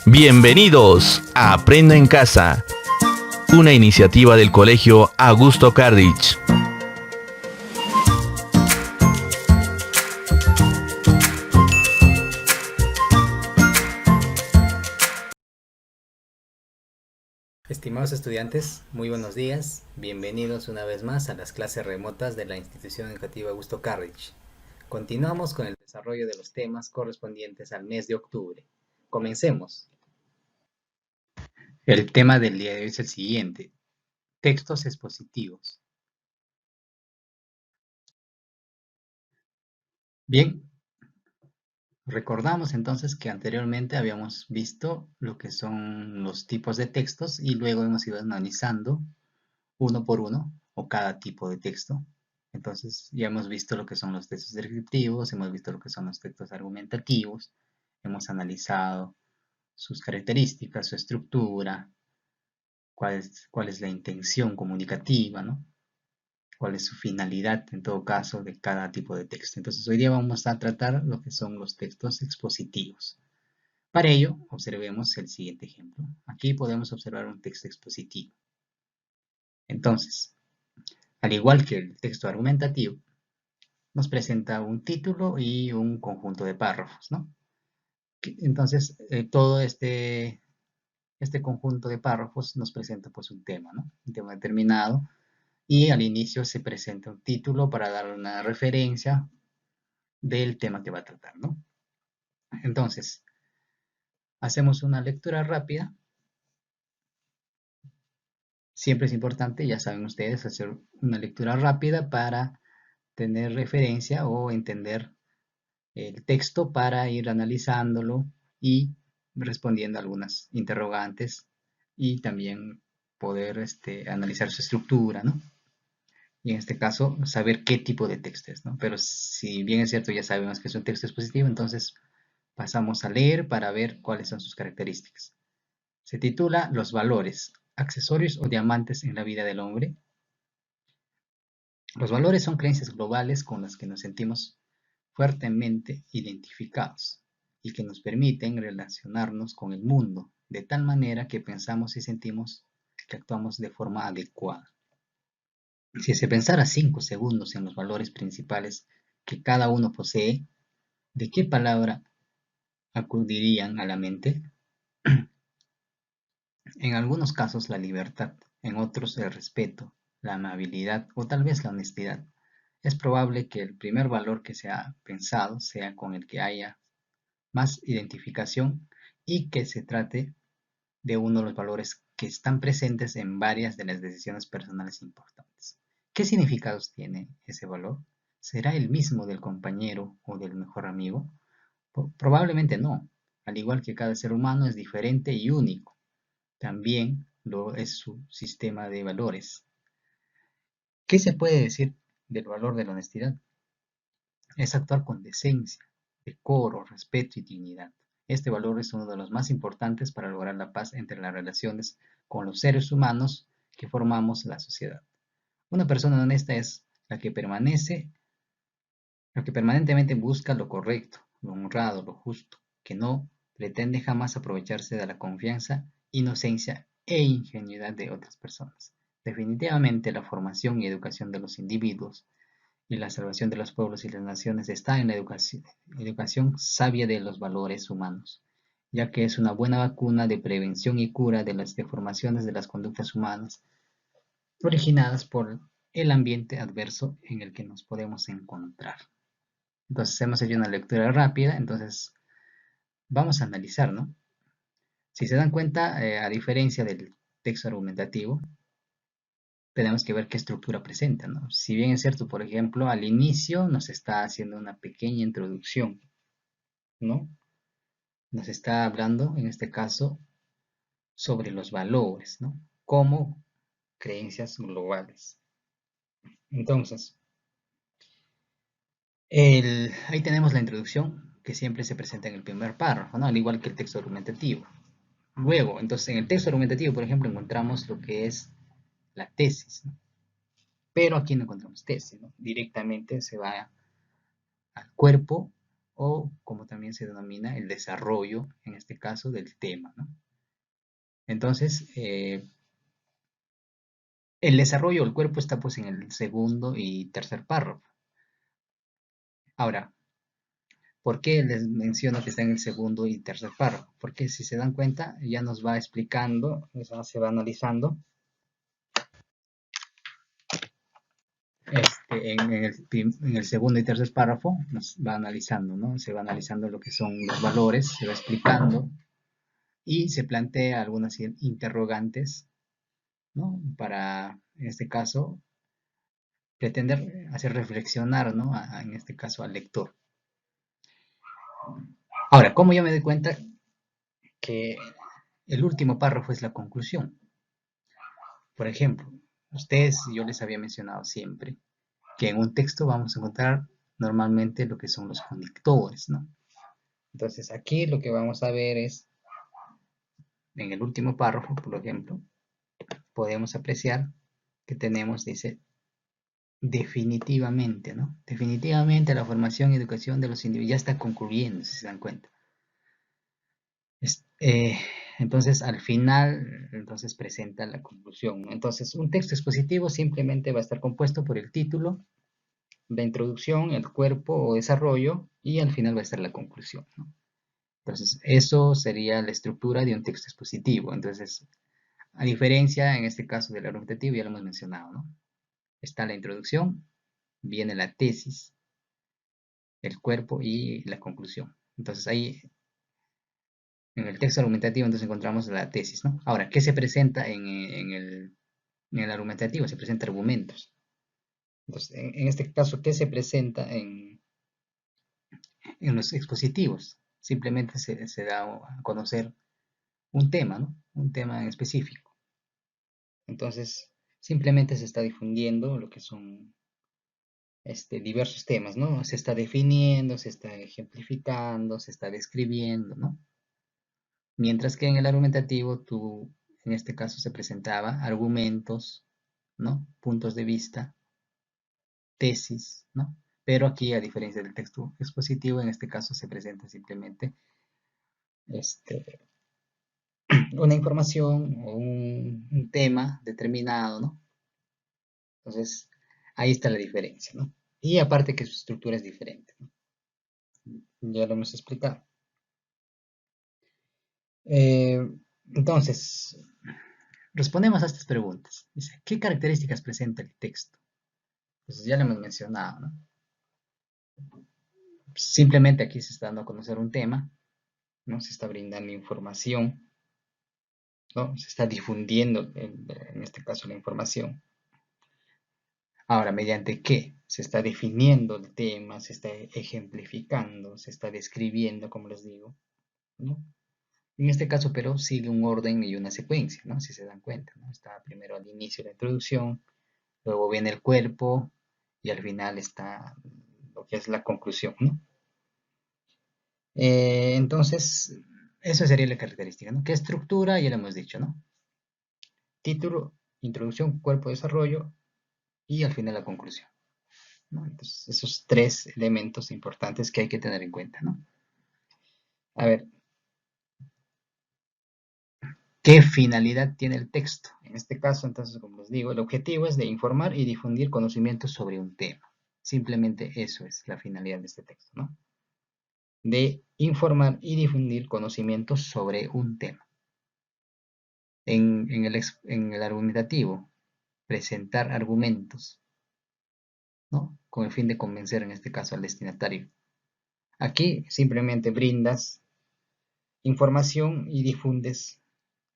Bienvenidos a Aprendo en Casa, una iniciativa del Colegio Augusto Carrich. Estimados estudiantes, muy buenos días. Bienvenidos una vez más a las clases remotas de la Institución Educativa Augusto Carrich. Continuamos con el desarrollo de los temas correspondientes al mes de octubre. Comencemos. El tema del día de hoy es el siguiente: textos expositivos. Bien, recordamos entonces que anteriormente habíamos visto lo que son los tipos de textos y luego hemos ido analizando uno por uno o cada tipo de texto. Entonces ya hemos visto lo que son los textos descriptivos, hemos visto lo que son los textos argumentativos, hemos analizado sus características, su estructura, cuál es la intención comunicativa, ¿no? Cuál es su finalidad en todo caso de cada tipo de texto. Entonces hoy día vamos a tratar lo que son los textos expositivos. Para ello, observemos el siguiente ejemplo. Aquí podemos observar un texto expositivo. Entonces, al igual que el texto argumentativo, nos presenta un título y un conjunto de párrafos, ¿no? Entonces, todo este conjunto de párrafos nos presenta pues un tema, ¿no? Un tema determinado, y al inicio se presenta un título para dar una referencia del tema que va a tratar, ¿no? Entonces, hacemos una lectura rápida. Siempre es importante, ya saben ustedes, hacer una lectura rápida para tener referencia o entender el texto para ir analizándolo y respondiendo algunas interrogantes y también poder analizar su estructura, ¿no? Y en este caso, saber qué tipo de texto es, ¿no? Pero si bien es cierto, ya sabemos que es un texto expositivo, entonces pasamos a leer para ver cuáles son sus características. Se titula Los valores, accesorios o diamantes en la vida del hombre. Los valores son creencias globales con las que nos sentimos fuertemente identificados y que nos permiten relacionarnos con el mundo de tal manera que pensamos y sentimos que actuamos de forma adecuada. Si se pensara 5 segundos en los valores principales que cada uno posee, ¿de qué palabra acudirían a la mente? En algunos casos la libertad, en otros el respeto, la amabilidad o tal vez la honestidad. Es probable que el primer valor que se ha pensado sea con el que haya más identificación y que se trate de uno de los valores que están presentes en varias de las decisiones personales importantes. ¿Qué significados tiene ese valor? ¿Será el mismo del compañero o del mejor amigo? Probablemente no. Al igual que cada ser humano es diferente y único, también lo es su sistema de valores. ¿Qué se puede decir del valor de la honestidad? Es actuar con decencia, decoro, respeto y dignidad. Este valor es uno de los más importantes para lograr la paz entre las relaciones con los seres humanos que formamos la sociedad. Una persona honesta es la que permanentemente busca lo correcto, lo honrado, lo justo, que no pretende jamás aprovecharse de la confianza, inocencia e ingenuidad de otras personas. Definitivamente la formación y educación de los individuos y la salvación de los pueblos y las naciones está en la educación sabia de los valores humanos, ya que es una buena vacuna de prevención y cura de las deformaciones de las conductas humanas originadas por el ambiente adverso en el que nos podemos encontrar. Entonces hemos hecho una lectura rápida, entonces vamos a analizar, ¿no? Si se dan cuenta, a diferencia del texto argumentativo, tenemos que ver qué estructura presenta, ¿no? Si bien es cierto, por ejemplo, al inicio nos está haciendo una pequeña introducción, ¿no? Nos está hablando, en este caso, sobre los valores, ¿no? Como creencias globales. Entonces, ahí tenemos la introducción que siempre se presenta en el primer párrafo, ¿no? Al igual que el texto argumentativo. Luego, entonces, en el texto argumentativo, por ejemplo, encontramos lo que es la tesis, ¿no? Pero aquí no encontramos tesis, ¿no? Directamente se va al cuerpo o como también se denomina el desarrollo, en este caso, del tema, ¿no? Entonces, el desarrollo del cuerpo está pues en el segundo y tercer párrafo. Ahora, ¿por qué les menciono que está en el segundo y tercer párrafo? Porque si se dan cuenta, ya nos va explicando, se va analizando en el segundo y tercer párrafo, nos va analizando, ¿no? Se va analizando lo que son los valores, se va explicando y se plantea algunas interrogantes, ¿no? Para, en este caso, pretender hacer reflexionar, ¿no? En este caso, al lector. Ahora, ¿cómo yo me doy cuenta que el último párrafo es la conclusión? Por ejemplo, ustedes, yo les había mencionado siempre que en un texto vamos a encontrar normalmente lo que son los conectores, ¿no? Entonces aquí lo que vamos a ver es, en el último párrafo, por ejemplo, podemos apreciar que tenemos, dice, definitivamente, ¿no? Definitivamente la formación y educación de los individuos ya está concluyendo, si se dan cuenta. Es- eh, entonces, al final, entonces presenta la conclusión, ¿no? Entonces, un texto expositivo simplemente va a estar compuesto por el título, la introducción, el cuerpo o desarrollo, y al final va a estar la conclusión, ¿no? Entonces, eso sería la estructura de un texto expositivo. Entonces, a diferencia, en este caso del argumentativo, ya lo hemos mencionado, ¿no? Está la introducción, viene la tesis, el cuerpo y la conclusión. Entonces, ahí en el texto argumentativo entonces encontramos la tesis, ¿no? Ahora, ¿qué se presenta en el argumentativo? Se presentan argumentos. Entonces, en este caso, ¿qué se presenta en los expositivos? Simplemente se da a conocer un tema, ¿no? Un tema en específico. Entonces, simplemente se está difundiendo lo que son diversos temas, ¿no? Se está definiendo, se está ejemplificando, se está describiendo, ¿no? Mientras que en el argumentativo, tú, en este caso, se presentaba argumentos, ¿no? Puntos de vista, tesis, ¿no? Pero aquí, a diferencia del texto expositivo, en este caso se presenta simplemente este, una información o un tema determinado, ¿no? Entonces, ahí está la diferencia, ¿no? Y aparte que su estructura es diferente, ¿no? Ya lo hemos explicado. Eh, entonces, respondemos a estas preguntas. Dice, ¿qué características presenta el texto? Pues ya lo hemos mencionado, ¿no? Simplemente aquí se está dando a conocer un tema, ¿no? Se está brindando información, ¿no? Se está difundiendo, en este caso, la información. Ahora, ¿mediante qué? Se está definiendo el tema, se está ejemplificando, se está describiendo, como les digo, ¿no? En este caso, pero sigue un orden y una secuencia, ¿no? Si se dan cuenta, ¿no? Está primero al inicio la introducción, luego viene el cuerpo y al final está lo que es la conclusión, ¿no? Entonces, eso sería la característica, ¿no? ¿Qué estructura? Ya lo hemos dicho, ¿no? Título, introducción, cuerpo, desarrollo y al final la conclusión, ¿no? Entonces, esos tres elementos importantes que hay que tener en cuenta, ¿no? A ver, ¿qué finalidad tiene el texto? En este caso, entonces, como les digo, el objetivo es de informar y difundir conocimientos sobre un tema. Simplemente eso es la finalidad de este texto, ¿no? De informar y difundir conocimientos sobre un tema. En el argumentativo, presentar argumentos, ¿no? Con el fin de convencer, en este caso, al destinatario. Aquí simplemente brindas información y difundes,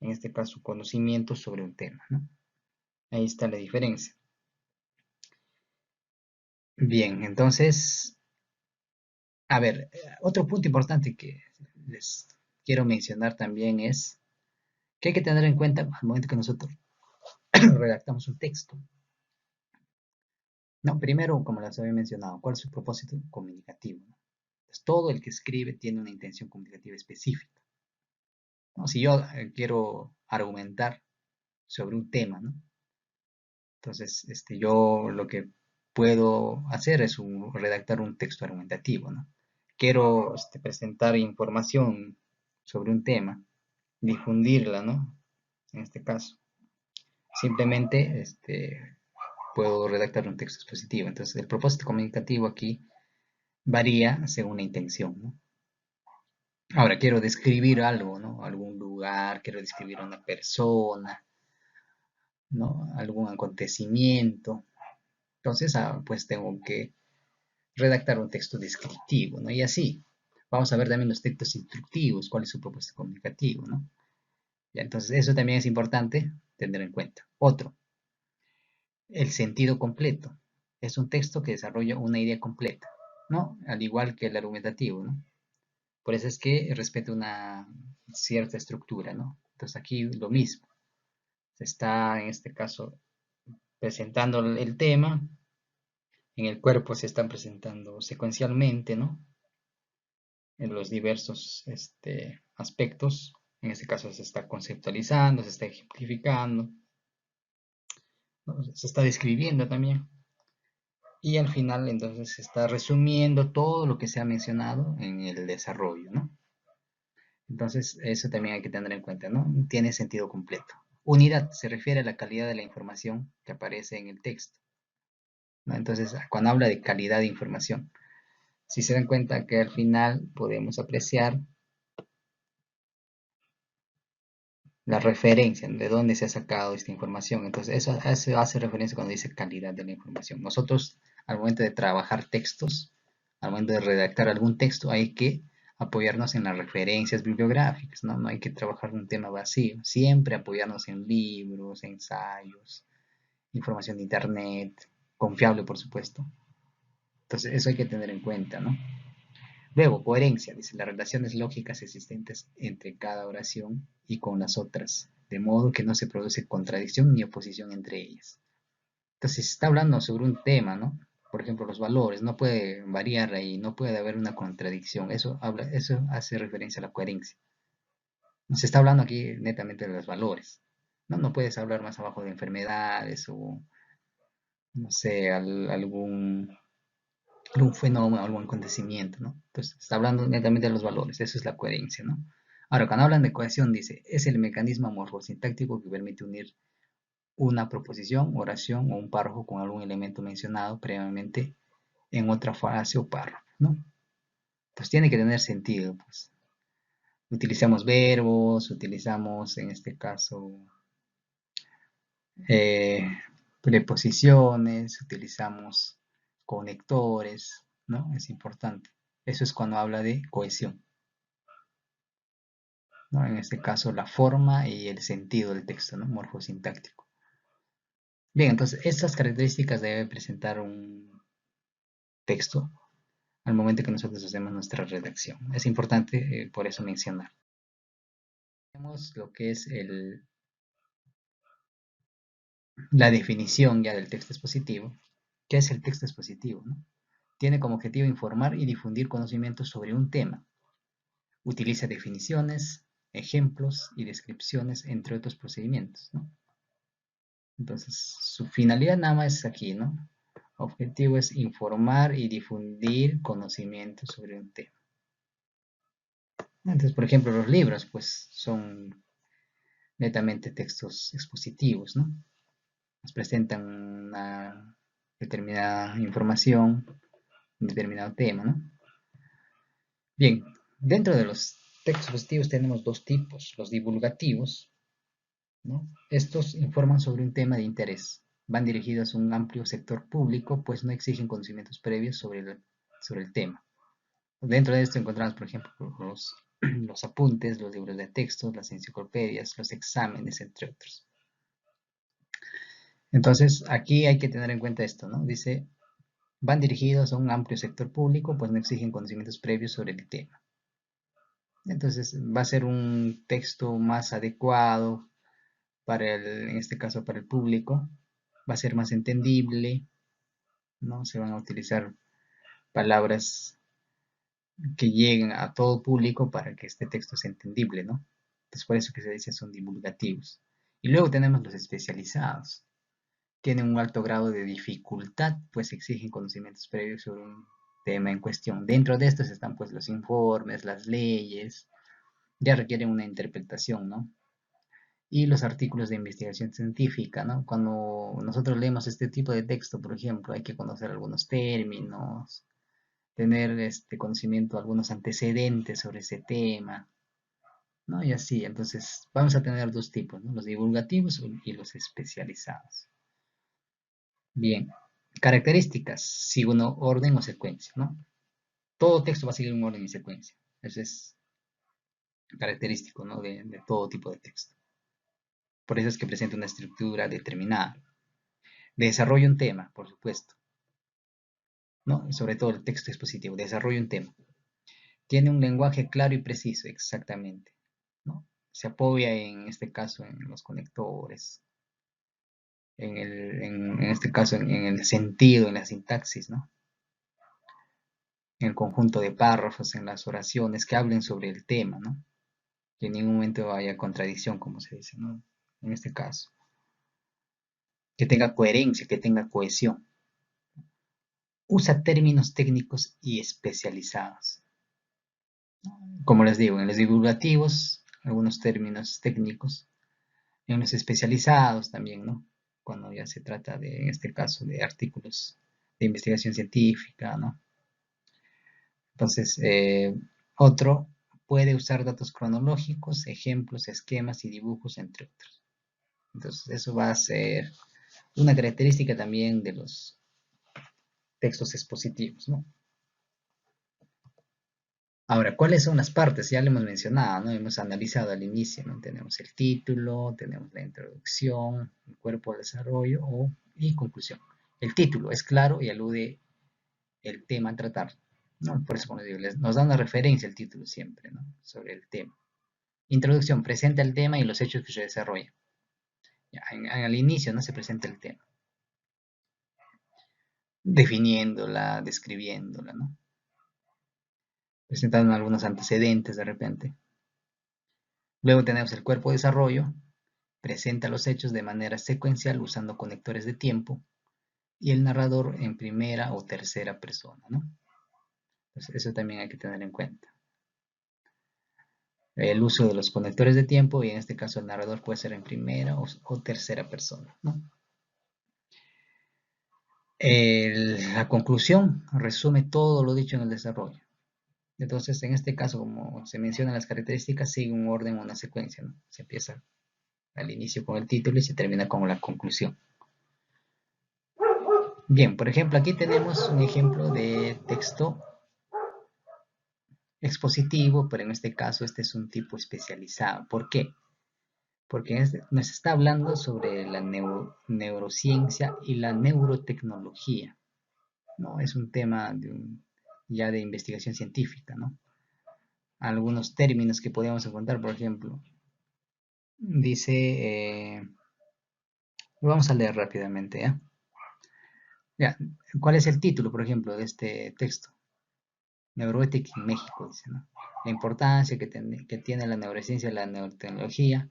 en este caso, conocimientos sobre un tema, ¿no? Ahí está la diferencia. Bien, entonces, a ver, otro punto importante que les quiero mencionar también es que hay que tener en cuenta al momento que nosotros redactamos un texto. No, primero, como les había mencionado, ¿cuál es su propósito comunicativo? ¿No? Pues todo el que escribe tiene una intención comunicativa específica, ¿no? Si yo quiero argumentar sobre un tema, ¿no? Entonces, yo lo que puedo hacer es redactar un texto argumentativo, ¿no? quiero presentar información sobre un tema, difundirla, ¿no? En este caso, simplemente puedo redactar un texto expositivo. Entonces, el propósito comunicativo aquí varía según la intención, ¿no? Ahora, quiero describir algo, ¿no? Algún lugar, quiero describir a una persona, ¿no? Algún acontecimiento. Entonces, pues tengo que redactar un texto descriptivo, ¿no? Y así, vamos a ver también los textos instructivos, cuál es su propósito comunicativo, ¿no? Ya, entonces, eso también es importante tener en cuenta. Otro, el sentido completo. Es un texto que desarrolla una idea completa, ¿no? Al igual que el argumentativo, ¿no? Por eso es que respeta una cierta estructura, ¿no? Entonces aquí lo mismo. Se está, en este caso, presentando el tema. En el cuerpo se están presentando secuencialmente, ¿no? En los diversos aspectos. En este caso se está conceptualizando, se está ejemplificando, ¿no? Se está describiendo también. Y al final entonces se está resumiendo todo lo que se ha mencionado en el desarrollo, ¿no? Entonces eso también hay que tener en cuenta, ¿no? Tiene sentido completo. Unidad se refiere a la calidad de la información que aparece en el texto, ¿no? Entonces, cuando habla de calidad de información, si se dan cuenta que al final podemos apreciar la referencia, de dónde se ha sacado esta información. Entonces, eso hace referencia cuando dice calidad de la información. Nosotros, al momento de trabajar textos, al momento de redactar algún texto, hay que apoyarnos en las referencias bibliográficas, ¿no? No hay que trabajar un tema vacío. Siempre apoyarnos en libros, ensayos, información de internet, confiable, por supuesto. Entonces, eso hay que tener en cuenta, ¿no? Luego, coherencia, dice, las relaciones lógicas existentes entre cada oración y con las otras, de modo que no se produce contradicción ni oposición entre ellas. Entonces, se está hablando sobre un tema, ¿no? Por ejemplo, los valores, no puede variar ahí, no puede haber una contradicción. Eso hace referencia a la coherencia. Se está hablando aquí netamente de los valores, ¿no? No puedes hablar más abajo de enfermedades o, no sé, algún fenómeno, algún acontecimiento, ¿no? Entonces, está hablando netamente de los valores, eso es la coherencia, ¿no? Ahora, cuando hablan de cohesión, dice, es el mecanismo morfosintáctico que permite unir una proposición, oración o un párrafo con algún elemento mencionado previamente en otra frase o párrafo, ¿no? Pues tiene que tener sentido, pues. Utilizamos verbos, utilizamos en este caso eh, preposiciones, utilizamos conectores, ¿no? Es importante. Eso es cuando habla de cohesión, ¿no? En este caso, la forma y el sentido del texto, ¿no? Morfosintáctico. Bien, entonces, estas características debe presentar un texto al momento que nosotros hacemos nuestra redacción. Es importante, por eso mencionar. Tenemos lo que es la definición ya del texto expositivo. ¿Qué es el texto expositivo, no? Tiene como objetivo informar y difundir conocimientos sobre un tema. Utiliza definiciones, ejemplos y descripciones, entre otros procedimientos, ¿no? Entonces, su finalidad nada más es aquí, ¿no? Objetivo es informar y difundir conocimientos sobre un tema. Entonces, por ejemplo, los libros, pues, son netamente textos expositivos, ¿no? Nos presentan una determinada información, un determinado tema, ¿no? Bien, dentro de los textos expositivos tenemos dos tipos, los divulgativos, ¿no? Estos informan sobre un tema de interés, van dirigidos a un amplio sector público, pues no exigen conocimientos previos sobre el tema. Dentro de esto encontramos, por ejemplo, los apuntes, los libros de texto, las enciclopedias, los exámenes, entre otros. Entonces, aquí hay que tener en cuenta esto, ¿no? Dice, van dirigidos a un amplio sector público, pues no exigen conocimientos previos sobre el tema. Entonces, va a ser un texto más adecuado para en este caso, para el público. Va a ser más entendible, ¿no? Se van a utilizar palabras que lleguen a todo público para que este texto sea entendible, ¿no? Entonces, por eso que se dice son divulgativos. Y luego tenemos los especializados. Tienen un alto grado de dificultad, pues exigen conocimientos previos sobre un tema en cuestión. Dentro de estos están pues los informes, las leyes, ya requieren una interpretación, ¿no? Y los artículos de investigación científica, ¿no? Cuando nosotros leemos este tipo de texto, por ejemplo, hay que conocer algunos términos, tener conocimiento, algunos antecedentes sobre ese tema, ¿no? Y así, entonces vamos a tener dos tipos, ¿no? Los divulgativos y los especializados. Bien, características, sigue un orden o secuencia, ¿no? Todo texto va a seguir un orden y secuencia. Eso es característico, ¿no? De todo tipo de texto. Por eso es que presenta una estructura determinada. Desarrolla un tema, por supuesto, ¿no? Y sobre todo el texto expositivo, desarrolla un tema. Tiene un lenguaje claro y preciso, exactamente, ¿no? Se apoya en este caso en los conectores, en este caso en el sentido, en la sintaxis, ¿no? En el conjunto de párrafos, en las oraciones que hablen sobre el tema, ¿no? Que en ningún momento haya contradicción, como se dice, ¿no? En este caso. Que tenga coherencia, que tenga cohesión. Usa términos técnicos y especializados. Como les digo, en los divulgativos, algunos términos técnicos, en los especializados también, ¿no? Cuando ya se trata de, en este caso, de artículos de investigación científica, ¿no? Entonces, otro puede usar datos cronológicos, ejemplos, esquemas y dibujos, entre otros. Entonces, eso va a ser una característica también de los textos expositivos, ¿no? Ahora, ¿cuáles son las partes? Ya lo hemos mencionado, ¿no? Hemos analizado al inicio, ¿no? Tenemos el título, tenemos la introducción, el cuerpo de desarrollo y conclusión. El título es claro y alude el tema a tratar, ¿no? Por eso, como digo, nos da una referencia el título siempre, ¿no? Sobre el tema. Introducción, presenta el tema y los hechos que se desarrollan. Ya, al inicio no se presenta el tema, definiéndola, describiéndola, ¿no? Presentando algunos antecedentes de repente. Luego tenemos el cuerpo de desarrollo, presenta los hechos de manera secuencial usando conectores de tiempo y el narrador en primera o tercera persona, ¿no? Entonces, eso también hay que tener en cuenta. El uso de los conectores de tiempo y en este caso el narrador puede ser en primera o tercera persona, ¿no? La conclusión resume todo lo dicho en el desarrollo. Entonces, en este caso, como se mencionan las características, sigue un orden o una secuencia, ¿no? Se empieza al inicio con el título y se termina con la conclusión. Bien, por ejemplo, aquí tenemos un ejemplo de texto expositivo, pero en este caso este es un tipo especializado. ¿Por qué? Porque nos está hablando sobre la neurociencia y la neurotecnología, ¿no? Es un tema ya de investigación científica, ¿no? Algunos términos que podemos encontrar, por ejemplo, dice, lo vamos a leer rápidamente, ¿ya? Ya, ¿cuál es el título, por ejemplo, de este texto? Neuroética en México, dice, ¿no? La importancia que tiene la neurociencia y la neurotecnología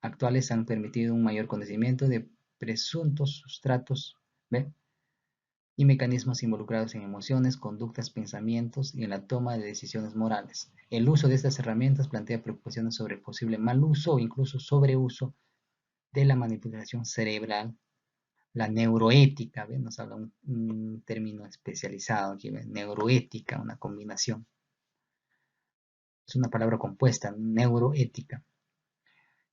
actuales han permitido un mayor conocimiento de presuntos sustratos, ¿ve? Y mecanismos involucrados en emociones, conductas, pensamientos y en la toma de decisiones morales. El uso de estas herramientas plantea preocupaciones sobre el posible mal uso o incluso sobreuso de la manipulación cerebral, la neuroética, ¿ve? Nos habla un término especializado aquí, ¿ve? Neuroética, una combinación. Es una palabra compuesta, neuroética.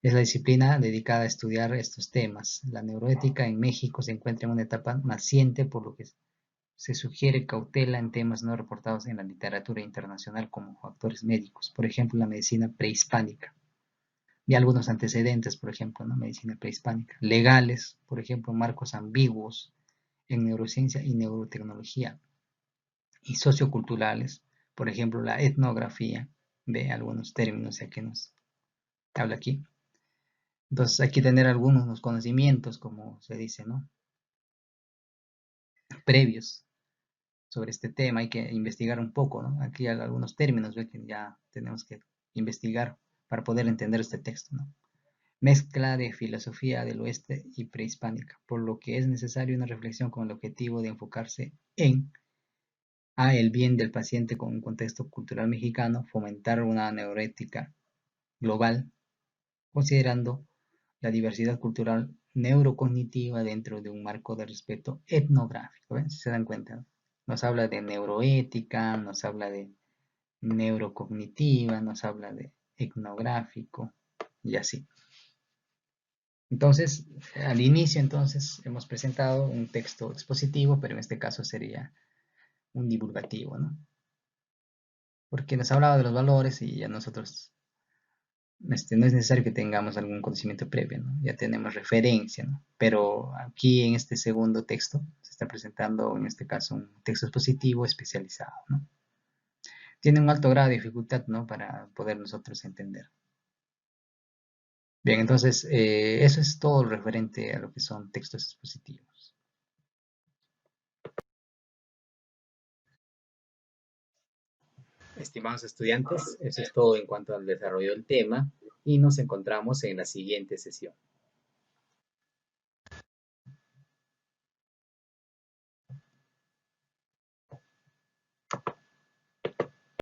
Es la disciplina dedicada a estudiar estos temas. La neuroética en México se encuentra en una etapa naciente, por lo que se sugiere cautela en temas no reportados en la literatura internacional como factores médicos, por ejemplo, la medicina prehispánica. Y algunos antecedentes, por ejemplo, ¿no? Medicina prehispánica. Legales, por ejemplo, marcos ambiguos en neurociencia y neurotecnología. Y socioculturales, por ejemplo, la etnografía, de algunos términos ya que nos habla aquí. Entonces hay que tener algunos conocimientos, como se dice, ¿no? Previos sobre este tema, hay que investigar un poco, ¿no? Aquí hay algunos términos que ya tenemos que investigar para poder entender este texto, ¿no? Mezcla de filosofía del oeste y prehispánica, por lo que es necesaria una reflexión con el objetivo de enfocarse en a el bien del paciente con un contexto cultural mexicano, fomentar una neuroética global, considerando la diversidad cultural neurocognitiva dentro de un marco de respeto etnográfico. ¿Ven? Si se dan cuenta, ¿no? Nos habla de neuroética, nos habla de neurocognitiva, nos habla de etnográfico y así. Entonces, al inicio entonces hemos presentado un texto expositivo, pero en este caso sería un divulgativo, ¿no? Porque nos hablaba de los valores y ya nosotros no es necesario que tengamos algún conocimiento previo, ¿no? Ya tenemos referencia, ¿no? Pero aquí en este segundo texto se está presentando, en este caso, un texto expositivo especializado, ¿no? Tiene un alto grado de dificultad, ¿no? Para poder nosotros entender. Bien, entonces, eso es todo referente a lo que son textos expositivos. Estimados estudiantes, eso es todo en cuanto al desarrollo del tema y nos encontramos en la siguiente sesión.